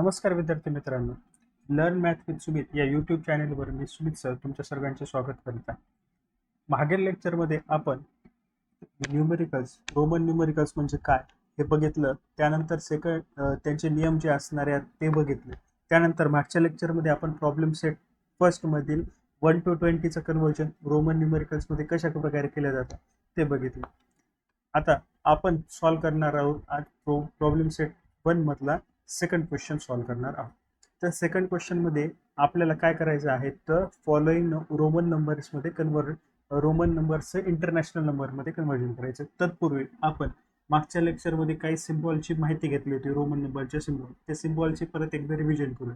नमस्कार विद्यार्थी मित्रांनो. लर्न मॅथ विथ सुमित या यूट्यूब चॅनेलवर मी सुमित सर तुमच्या सर्वांचे स्वागत करीत आहे. मागील लेक्चरमध्ये आपण न्यूमेरिकल्स, रोमन न्यूमेरिकल्स म्हणजे काय हे बघितलं. त्यानंतर त्यांचे नियम जे असणार आहेत ते बघितले. त्यानंतर मागच्या लेक्चरमध्ये आपण प्रॉब्लेम सेट फर्स्टमधील 1 to 20चं कन्व्हर्जन रोमन न्यूमेरिकल्समध्ये कशा प्रकारे केलं जातं ते बघितलं. आता आपण सॉल्व करणार आहोत आज प्रॉब्लेम सेट 1 मधला सेकंड क्वेश्चन सॉल्व करणार आहोत. तर सेकंड क्वेश्चनमध्ये आपल्याला काय करायचं आहे तर फॉलोइंग रोमन नंबर्समध्ये रोमन नंबर्सचं इंटरनॅशनल नंबरमध्ये कन्व्हर्जन करायचं. तत्पूर्वी आपण मागच्या लेक्चरमध्ये काही सिम्बॉलची माहिती घेतली होती. रोमन नंबरचे सिम्बॉल, त्या सिम्बॉलची परत एकदा रिव्हिजन करूया.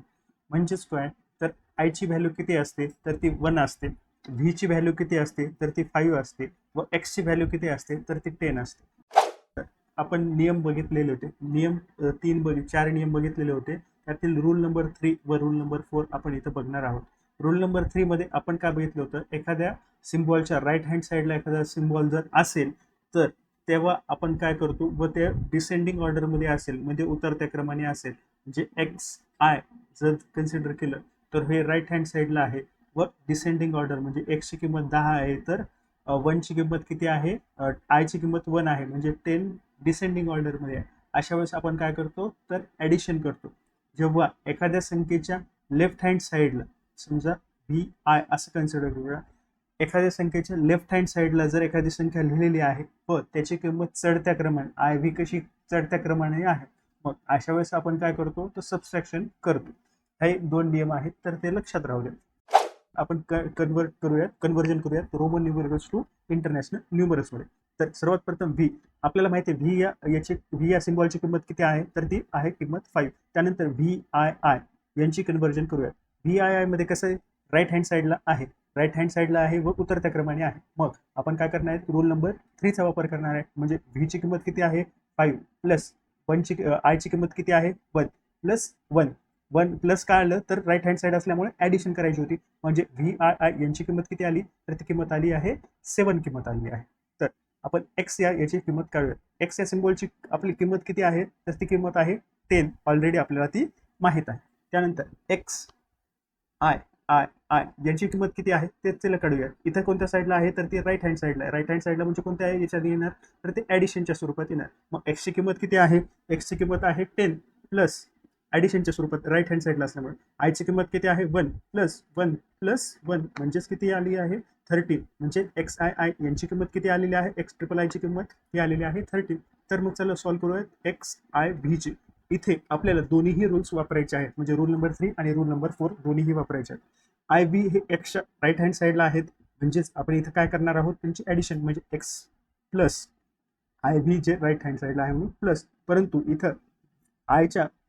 म्हणजेच काय तर आयची व्हॅल्यू किती असते तर ती 1 असते, व्हीची व्हॅल्यू किती असते तर ती 5 असते व एक्सची व्हॅल्यू किती असते तर ती 10 असते. आपण नियम बघितलेले होते. नियम 4 नियम बघितलेले होते. त्यातील रूल नंबर 3 व रूल नंबर 4 आपण इथं बघणार आहोत. रूल नंबर 3 मध्ये आपण काय बघितलं होतं, एखाद्या सिम्बॉलच्या राईट हँड साईडला एखादा सिम्बॉल जर असेल तर तेव्हा आपण काय करतो व ते डिसेंडिंग ऑर्डरमध्ये असेल म्हणजे उतरत्या क्रमाने असेल, म्हणजे एक्स आय जर कन्सिडर केलं तर हे राईट हँड साईडला आहे व डिसेंडिंग ऑर्डर म्हणजे एक्सची किंमत 10 आहे तर 1ची किंमत किती आहे, आयची किंमत 1 आहे म्हणजे 10 डिसेंडिंग ऑर्डरमध्ये आहे. अशा वेळेस आपण काय करतो तर ॲडिशन करतो. जेव्हा एखाद्या संख्येच्या लेफ्ट हँड साईडला, समजा व्ही आय असं कन्सिडर करूया, एखाद्या संख्येच्या लेफ्ट हँड साईडला जर एखादी संख्या लिहिलेली आहे व त्याची किंमत चढत्या क्रमाने, आय व्ही कशी चढत्या क्रमाने आहे, मग अशा वेळेस आपण काय करतो तर सबस्ट्रॅक्शन करतो. हे 2 नियम आहेत तर ते लक्षात राहू द्या. आपण कन्व्हर्जन करूयात रोमन न्यूमरल्स टू इंटरनॅशनल न्यूमरल्समध्ये. तर सर्वात प्रथम व्ही, आपल्याला माहिती आहे व्ही या सिम्बॉलची किंमत किती आहे तर ती आहे किंमत 5. त्यानंतर व्ही आय आय यांची कन्व्हर्जन करूयात. व्ही आय आय मध्ये कसं आहे, राईट हँड साईडला आहे व उतरत्या क्रमाने आहे. मग आपण काय करणार आहे, रूल नंबर 3चा वापर करणार आहे. म्हणजे व्हीची किंमत किती आहे 5 प्लस आयची किंमत किती आहे 1 प्लस 1 प्लस काय आलं तर राईट हँड साईड असल्यामुळे ॲडिशन करायची होती. म्हणजे व्ही आय आय यांची किंमत किती आली तर ती किंमत आली आहे 7 किंमत आली आहे. तर आपण एक्स याची किंमत काढूया. एक्स या सिम्बॉलची आपली किंमत किती आहे तर ती किंमत आहे 10. ऑलरेडी आपल्याला ती माहीत आहे. त्यानंतर एक्स आय आय आय यांची किंमत किती आहे ते त्याला काढूया. इथं कोणत्या साईडला आहे तर ती राईट हँड साईडला आहे. राईट हँड साईडला म्हणजे कोणत्या आहे याच्यात येणार तर ते ॲडिशनच्या स्वरूपात येणार. मग एक्सची किंमत किती आहे, एक्सची किंमत आहे 10 प्लस ॲडिशनच्या स्वरूपात राईट हँड साईडला असल्यामुळे आयची किंमत किती आहे 1 प्लस 1 प्लस 1 म्हणजेच किती आली आहे 13. म्हणजे एक्स आय आय यांची किंमत किती आलेली आहे, एक्स ट्रिपल आयची किंमत ही आलेली आहे 13. तर मग चला सॉल्व्ह करूयात एक्स आय व्हीची. इथे आपल्याला दोन्हीही रूल्स वापरायचे आहेत. म्हणजे रूल नंबर 3 आणि रूल नंबर 4 दोन्हीही वापरायचे आहेत. आय व्ही हे एक्सच्या राईट हँड साईडला आहेत, म्हणजेच आपण इथं काय करणार आहोत त्यांची ॲडिशन, म्हणजे एक्स प्लस आय व्ही जे राईट हँड साईडला आहे म्हणून प्लस. परंतु इथं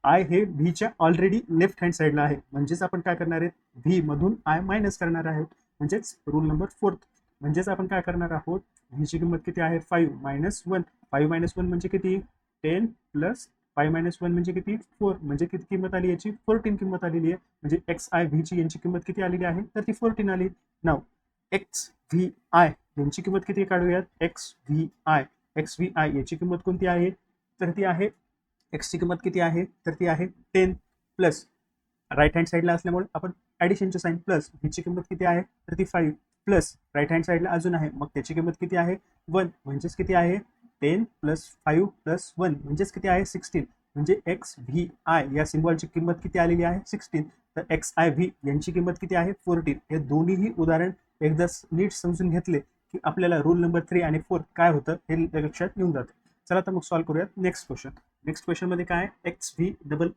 आय हे व्हीच्या ऑलरेडी लेफ्ट हँड साईडला आहे, म्हणजेच आपण काय करणार आहेत व्ही मधून आय मायनस करणार आहोत. म्हणजेच रूल नंबर 4. म्हणजेच आपण काय करणार आहोत, व्हीची किंमत किती आहे 5 मायनस 1. 5 मायनस 1 म्हणजे किती 10 प्लस 5 मायनस 1 म्हणजे किती 4. म्हणजे किती किंमत आली याची 14 किंमत आलेली आहे. म्हणजे एक्स आय व्हीची यांची किंमत किती आलेली आहे तर ती 14 आली. नाव एक्स व्ही आय यांची किंमत किती काढूयात, एक्स व्ही आय याची किंमत कोणती आहे तर ती आहे, एक्सची किंमत किती आहे तर ती आहे 10 प्लस राईट हँड साईडला असल्यामुळे आपण ॲडिशनचे साईन प्लस हीची किंमत किती आहे तर ती 5 प्लस राईट हँड साईडला अजून आहे मग त्याची किंमत किती आहे 1 म्हणजेच किती आहे 10 प्लस 5 प्लस 1 म्हणजेच किती आहे 16. म्हणजे एक्स व्ही आय या सिम्बॉलची किंमत किती आलेली आहे 16. तर एक्स आय व्ही यांची किंमत किती आहे 14. हे दोन्हीही उदाहरण एकदा नीट समजून घेतले की आपल्याला रूल नंबर 3 आणि 4 काय होतं हे लक्षात येऊन जातं. चला तर मग सॉल्व्ह करूयात नेक्स्ट क्वेश्चन. नेक्स्ट क्वेश्चनमध्ये काय एक्स व्ही ट्रिपल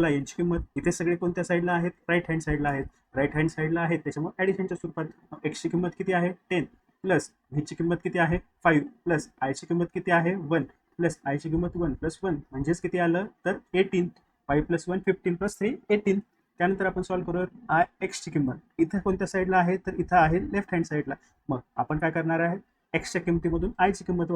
आय यांची किंमत, इथे सगळे कोणत्या साईडला आहेत राईट हँड साईडला आहेत त्याच्यामुळे ॲडिशनच्या स्वरूपात एक्सची किंमत किती आहे 10 प्लस व्हीची किंमत किती आहे 5 प्लस आयची किंमत किती आहे 1 प्लस आयची किंमत 1 प्लस 1 म्हणजेच किती आलं तर 18. 5 प्लस 1 15 प्लस 3 18. त्यानंतर आपण सॉल्व्ह करूयात आय एक्सची किंमत, इथं कोणत्या साईडला आहे तर इथं आहे लेफ्ट हँड साईडला. मग आपण काय करणार आहे एक्सच्या किंमतीमधून आयची किंमत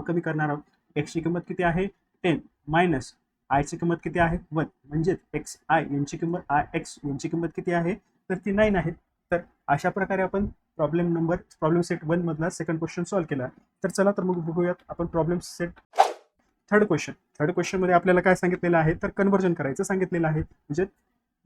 कमी करणार आहोत. एक्सची किंमत किती आहे 10 मायनस आयची किंमत किती आहे 1 म्हणजेच एक्स आय यांची किंमत एक्स यांची किंमत किती आहे तर ती 9 आहे. तर अशा प्रकारे आपण प्रॉब्लेम सेट 1 मधला सेकंड क्वेश्चन सॉल्व्ह केला. तर चला तर मग बघूयात आपण प्रॉब्लेम सेट थर्ड क्वेश्चन मध्ये आपल्याला काय सांगितलेलं आहे, तर कन्व्हर्जन करायचं सांगितलेलं आहे. म्हणजे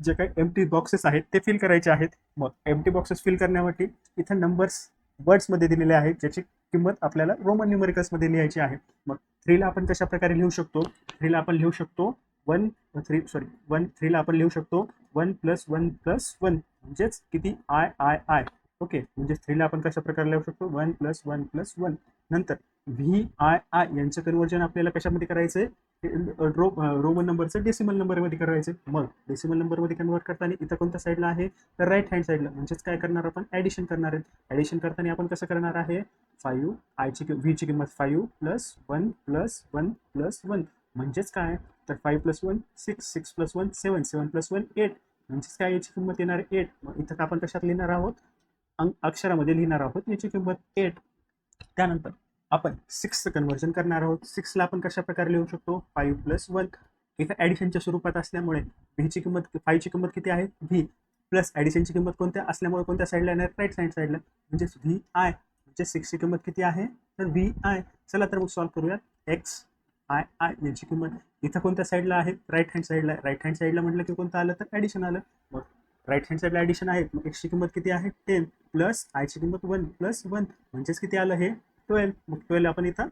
जे काही एम्प्टी बॉक्सेस आहेत ते फिल करायचे आहेत. मग एम्प्टी बॉक्सेस फिल करण्यासाठी इथं नंबर्स वर्ड्समध्ये दिलेले आहेत, ज्याची किंमत आपल्याला रोमन न्यूमेरिकल्समध्ये लिहायची आहे. मग 3ला आपण कशा प्रकारे लिहू शकतो, 3ला आपण लिहू शकतो 3ला आपण लिहू शकतो 1 + 1 + 1 म्हणजेच किती आय. ओके, म्हणजे 3ला आपण कशा प्रकारे लिहू शकतो 1 + 1 + 1. नंतर VII यांचं कन्व्हर्जन आपल्याला कशामध्ये करायचंय, रोमन नंबरचं डेसिमल नंबरमध्ये करायचं. मग डेसिमल नंबरमध्ये कन्वर्ट करताना इथं कोणत्या साईडला आहे, तर राईट हँड साईडला. म्हणजेच काय करणार आपण, ॲडिशन करणार आहे. ॲडिशन करताना आपण कसं करणार आहे, 5 व्हीची किंमत 5 + 1 + 1 + 1 म्हणजेच काय, तर 5 + 1 6, 6 + 1 7, 7 + 1 8 म्हणजेच काय, याची किंमत येणार 8. मग इथं आपण कशात लिहिणार आहोत, अक्षरामध्ये लिहिणार आहोत याची किंमत 8. त्यानंतर आपण 6चं कन्व्हर्जन करणार आहोत. 6ला आपण कशा प्रकारे लिहू शकतो, 5 + 1. इथं ॲडिशनच्या स्वरूपात असल्यामुळे व्हीची किंमत 5ची किंमत किती आहे, व्ही प्लस ॲडिशनची किंमत कोणत्या असल्यामुळे कोणत्या साईडला येणार, राईट हँड साईडला. म्हणजेच VI म्हणजे 6ची किंमत किती आहे, तर VI. चला तर मग सॉल्व्ह करूयात. XII याची किंमत इथं कोणत्या साईडला आहे, राईट हँड साईडला. राईट हँड साईडला म्हटलं की कोणतं आलं, तर ॲडिशन आलं. मग राईट हँड साईडला ॲडिशन आहे. मग एक्सची किंमत किती आहे, 10 प्लस आयची किंमत 1 + 1 म्हणजेच किती आलं, हे 12. मग 12 आपण इथं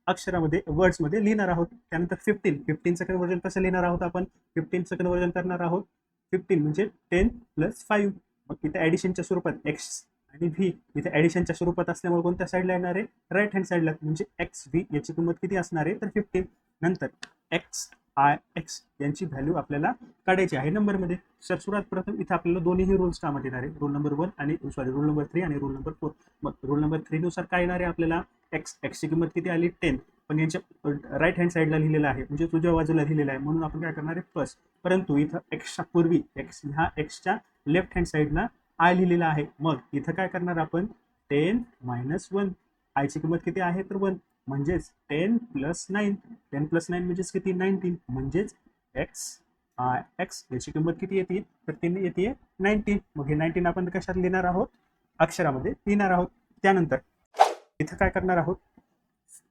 अक्षरामध्ये वर्ड्समध्ये लिहिणार आहोत. त्यानंतर 15चं कन्व्हर्जन कसं लिहिणार आहोत आपण, 15चं कन्व्हर्जन करणार आहोत 15 म्हणजे 10 + 5. मग इथे ॲडिशनच्या स्वरूपात एक्स आणि व्ही, इथे ॲडिशनच्या स्वरूपात असल्यामुळे कोणत्या साईडला येणार आहे, राईट हँड साईडला. म्हणजे XV याची किंमत किती असणार आहे, तर 15. नंतर XIX यांची व्हॅल्यू आपल्याला काढायची आहे नंबरमध्ये. सर सुरुवात प्रथम इथं आपल्याला दोन्ही रूल्स कामात येणार आहे, रूल नंबर 1 आणि रूल नंबर 3 आणि रूल नंबर 4. मग रूल नंबर 3 नुसार काय येणार आहे आपल्याला, एक्सची किंमत किती आली, 10. पण यांच्या राईट हँड साईडला लिहिलेलं आहे, म्हणजे तुझ्या बाजूला लिहिलेलं आहे, म्हणून आपण काय करणार आहे, प्लस. परंतु इथं एक्सच्या पूर्वी ह्या एक्सच्या लेफ्ट हँड साईडला आय लिहिलेला आहे. मग इथं काय करणार आपण, 10 - 1. आयची किंमत किती आहे, तर 1. म्हणजेच 10 + 9. 10 + 9 म्हणजेच किती, 19. म्हणजेच XIX याची किंमत किती येते, तर ती येते 19. मग हे 19 आपण कशात लिहिणार आहोत, अक्षरामध्ये लिहिणार आहोत. त्यानंतर इथं काय करणार आहोत,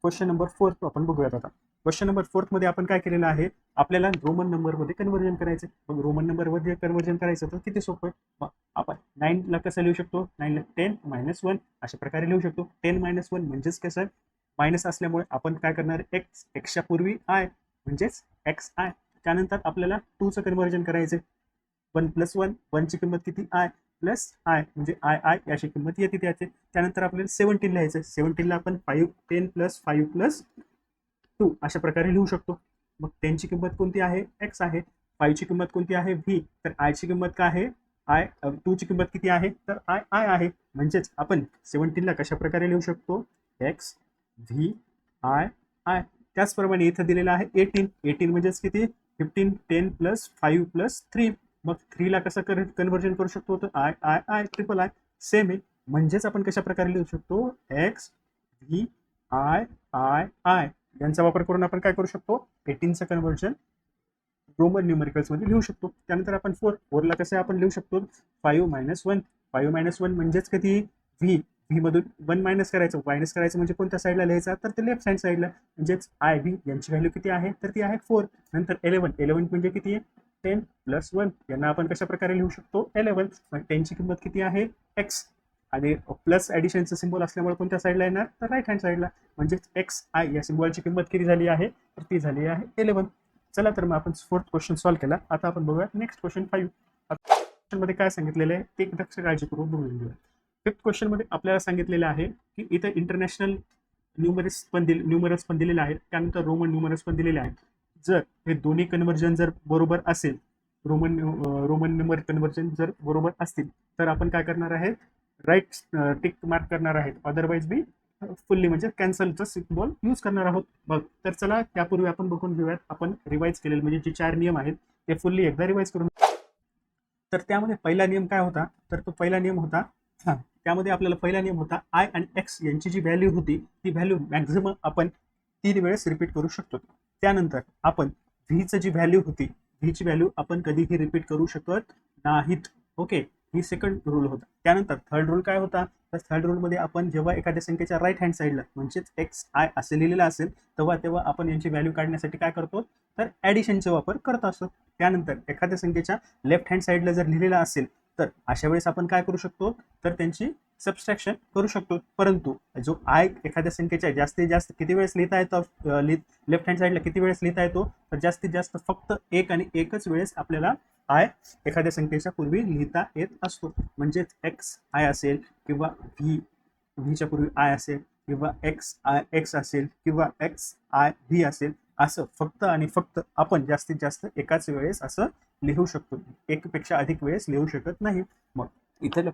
क्वेश्चन नंबर 4 आपण बघूयात आता. क्वेश्चन नंबर 4 मध्ये आपण काय केलेलं आहे, आपल्याला रोमन नंबरमध्ये कन्व्हर्जन करायचं. मग रोमन नंबरमध्ये कन्व्हर्जन करायचं तर किती सोपं आहे. मग आपण 9ला कसं लिहू शकतो, 9ला 10 - 1 अशा प्रकारे लिहू शकतो. 10 - 1 म्हणजेच कसं, मायनस असल्यामुळे आपण काय करणार, एक्सच्या पूर्वी आय म्हणजेच XI. त्यानंतर आपल्याला 2चं कन्व्हर्जन करायचं, 1 + 1. 1ची किंमत किती, आय प्लस आय म्हणजे आय याची किंमत येते त्याचे. त्यानंतर आपल्याला 17 लिहायचं. 17ला आपण 10 + 5 + 2 अशा प्रकारे लिहू शकतो. मग 10ची किंमत कोणती आहे, एक्स आहे. 5ची किंमत कोणती आहे, व्ही. तर आयची किंमत काय आहे, 2ची किंमत किती आहे, तर आय आहे. म्हणजेच आपण 17ला कशा प्रकारे लिहू शकतो, XVII. त्याचप्रमाणे इथं दिलेलं आहे 18 म्हणजेच किती, 15 10 + 5 + 3. मग 3ला कसं कन्व्हर्जन करू शकतो, तर आय ट्रिपल आय सेम आहे. म्हणजेच आपण कशा प्रकारे लिहू शकतो, XVII. यांचा वापर करून आपण काय करू शकतो, 18चं कन्व्हर्जन रोमन न्यूमेरिकल्समध्ये लिहू शकतो. त्यानंतर आपण 4ला कसं आपण लिहू शकतो, 5 - 1. 5 - 1 म्हणजेच किती, व्ही मधून 1 मायनस करायचं. मायनस करायचं म्हणजे कोणत्या साईडला लिहायचा, तर ते लेफ्ट हँड साईडला. म्हणजेच IB यांची व्हॅल्यू किती आहे, तर ती आहे 4. नंतर 11 म्हणजे किती आहे, 10 + 1. यांना आपण कशा प्रकारे लिहू शकतो, 11. मग 10ची किंमत किती आहे, एक्स. आणि प्लस ॲडिशनचं सिम्बॉल असल्यामुळे कोणत्या साईडला येणार, तर राईट हँड साईडला. म्हणजेच XI या सिम्बॉलची किंमत किती झाली आहे, तर ती झाली आहे 11. चला तर मग आपण 4th क्वेश्चन सॉल्व्ह केला. आता आपण बघूया नेक्स्ट क्वेश्चन 5. क्वेश्चन मध्ये काय सांगितलेलं आहे ते लक्ष काळजीपूर्वक बघून घेऊया. 5th क्वेश्चन मध्ये आपल्याला सांगितलेलं आहे की इथं इंटरनॅशनल न्यूमरल्स पण दिलेले आहेत, त्यानंतर रोमन न्यूमरल्स पण दिलेले आहेत. जर हे दोन्ही कन्व्हर्जन जर बरोबर असेल, रोमन न्यूमर कन्व्हर्जन जर बरोबर असतील, तर आपण काय करणार आहे, राईट टिक मार्क करणार आहेत. अदरवाईज बी फुल्ली म्हणजे कॅन्सलचा सिम्बॉल यूज करणार आहोत. मग तर चला त्यापूर्वी आपण बघून घेऊयात, आपण रिवाइज केलेले म्हणजे जे 4 नियम आहेत ते फुल्ली एकदा रिवाइज करून. तर त्यामध्ये पहिला नियम काय होता, तर तो पहिला नियम होता, त्यामध्ये आपल्याला पहिला नियम होता, आय आणि एक्स यांची जी व्हॅल्यू होती ती व्हॅल्यू मॅक्झिमम आपण 3 वेळेस रिपीट करू शकतो. त्यानंतर आपण व्हीची जी व्हॅल्यू होती, व्हीची व्हॅल्यू आपण कधीही रिपीट करू शकत नाहीत. ओके, ही सेकंड रूल होता. त्यानंतर थर्ड रूल काय होता, तर थर्ड रूलमध्ये आपण जेव्हा एखाद्या संख्येच्या राईट हँड साईडला म्हणजेच एक्स आय असे लिहिलेलं असेल तेव्हा आपण यांची व्हॅल्यू काढण्यासाठी काय करतो, तर ॲडिशनचा वापर करत असतो. त्यानंतर एखाद्या संख्येच्या लेफ्ट हँड साईडला जर लिहिलेलं असेल तर अशा वेळेस आपण काय करू शकतो, तर त्यांची सबस्ट्रॅक्शन करू शकतो. परंतु जो आय एखाद्या संख्येच्या जास्तीत जास्त किती वेळेस लिहिता येतो, लेफ्ट हँड साईडला किती वेळेस लिहिता येतो, तर जास्तीत जास्त फक्त एक आणि एकच वेळेस आपल्याला आय एखाद्या संख्येच्या पूर्वी लिहिता येत असतो. म्हणजेच एक्स आय असेल किंवा व्हीच्या पूर्वी आय असेल किंवा एक्स आय एक्स असेल किंवा एक्स आय व्ही असेल, असं फक्त आणि फक्त आपण जास्तीत जास्त एकाच वेळेस असं लिहू शकतो, एकपेक्षा अधिक वेळेस लिहू शकत नाही. मग इथं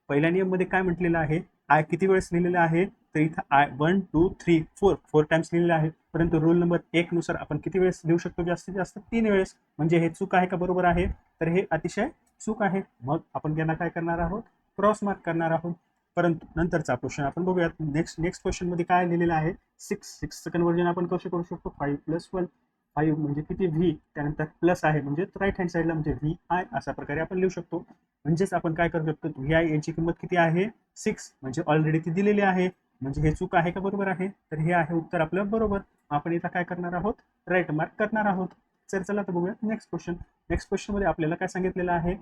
पहिल्या नियममध्ये काय म्हटलेलं आहे, आय किती वेळेस लिहिलेलं आहे, तर इथं आय 1 2 3 4 टाइम्स लिहिलेलं आहे. परंतु रूल नंबर 1 नुसार आपण किती वेळेस लिहू शकतो, जास्तीत जास्त 3 वेळेस. म्हणजे हे चूक आहे का बरोबर आहे, तर हे अतिशय चूक आहे. मग आपण त्यांना काय करणार आहोत, क्रॉस मार्क करणार आहोत. परंतु नंतरचा क्वेश्चन आपण बघूयात. नेक्स्ट क्वेश्चन मध्ये काय लिहिलेलं आहे, 6 कन्वर्जन आपण कसं करू शकतो, 5 + 1 5 म्हणजे किती व्ही, त्यानंतर प्लस आहे म्हणजे राईट हँड साईडला म्हणजे व्ही आय अशा प्रकारे आपण लिहू शकतो. म्हणजेच आपण काय करू शकतो, व्ही आय याची किंमत किती आहे 6, म्हणजे ऑलरेडी ती दिलेली आहे. म्हणजे हे चूक आहे का बरोबर आहे, तर हे आहे उत्तर आपलं बरोबर. आपण इथं काय करणार आहोत, राईट मार्क करणार आहोत. चला तर बघूया नेक्स्ट क्वेश्चन. नेक्स्ट क्वेश्चन मध्ये आपल्याला काय सांगितलेलं आहे,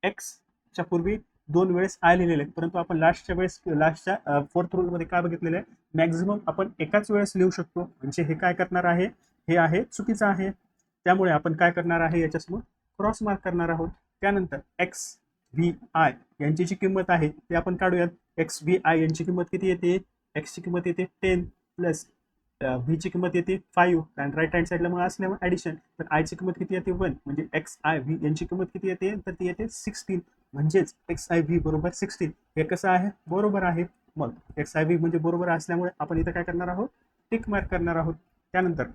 एक्सच्या पूर्वी 2 वेळेस आय लिहिलेले आहेत, परंतु आपण लास्टच्या फोर्थ रूलमध्ये काय बघितलेलं आहे, मॅक्झिमम आपण एकाच वेळेस लिहू शकतो. म्हणजे हे काय करणार आहे, हे आहे चुकीचं आहे. त्यामुळे आपण काय करणार आहे, याच्यासमोर क्रॉस मार्क करणार आहोत. त्यानंतर एक्स व्ही आय यांची जी किंमत आहे ती आपण काढूयात. एक्स व्ही आय यांची किंमत किती येते, एक्सची किंमत येते 10 प्लस व्हीची किंमत येते 5 आणि राईट हँड साईडला मग असल्यामुळे ॲडिशन, तर आयची किंमत किती येते 1, म्हणजे एक्स आय व्ही यांची किंमत किती येते, तर ती येते 16. म्हणजेच एक्स आय व्ही बरोबर 16. हे कसं आहे, बरोबर आहे. मग एक्स आय व्ही म्हणजे बरोबर असल्यामुळे आपण इथं काय करणार आहोत, टिक मार्क करणार आहोत. त्यानंतर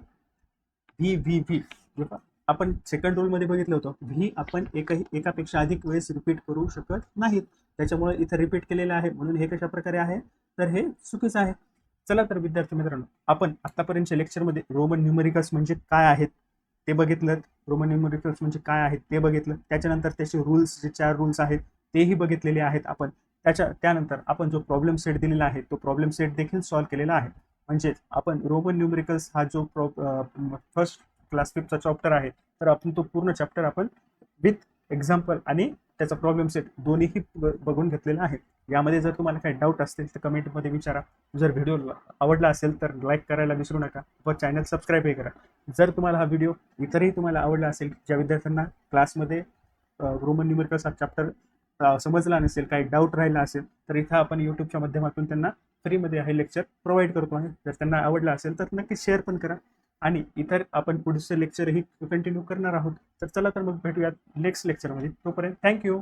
व्ही व्ही व्ही जेव्हा आपण सेकंड रूलमध्ये बघितलं होतं, व्ही आपण एकापेक्षा अधिक वेळेस रिपीट करू शकत नाहीत. त्याच्यामुळे इथं रिपीट केलेलं आहे, म्हणून हे कशा प्रकारे आहे, तर हे चुकीचं आहे. चला तर विद्यार्थी मित्रांनो, आपण आतापर्यंतच्या लेक्चरमध्ये रोमन न्यूमेरिकल्स म्हणजे काय आहेत ते बघितलं. रोमन न्यूमेरिकल्स म्हणजे काय आहेत ते बघितलं. त्याच्यानंतर त्याचे रूल्स, जे 4 रूल्स आहेत तेही बघितलेले आहेत आपण. त्यानंतर आपण जो प्रॉब्लेम सेट दिलेला आहे तो प्रॉब्लेम सेट देखील सॉल्व्ह केलेला आहे. म्हणजेच आपण रोमन न्यूमेरिकल्स हा जो फर्स्ट क्लास 5चा चॅप्टर आहे, तर आपण तो पूर्ण चॅप्टर आपण विथ एक्झाम्पल आणि त्याचा प्रॉब्लेम सेट दोन्हीही बघून घेतलेला आहे. यामध्ये जर तुम्हाला काही डाऊट असतील तर कमेंटमध्ये विचारा. जर व्हिडिओ आवडला असेल तर लाईक करायला विसरू नका व चॅनल सबस्क्राईबही करा. जर तुम्हाला हा व्हिडिओ इतरही तुम्हाला आवडला असेल, ज्या विद्यार्थ्यांना क्लासमध्ये रोमन न्यूमेरिकल्स हा चॅप्टर समजला नसेल, काही डाऊट राहिला असेल, तर इथं आपण यूट्यूबच्या माध्यमातून त्यांना फ्रीमध्ये हे लेक्चर प्रोव्हाइड करतो आहे. जर त्यांना आवडलं असेल तर नक्कीच शेअर पण करा आणि इतर आपण पुढचे लेक्चरही कंटिन्यू करणार आहोत. तर चला तर मग भेटूयात नेक्स्ट लेक्चरमध्ये. तोपर्यंत थँक्यू.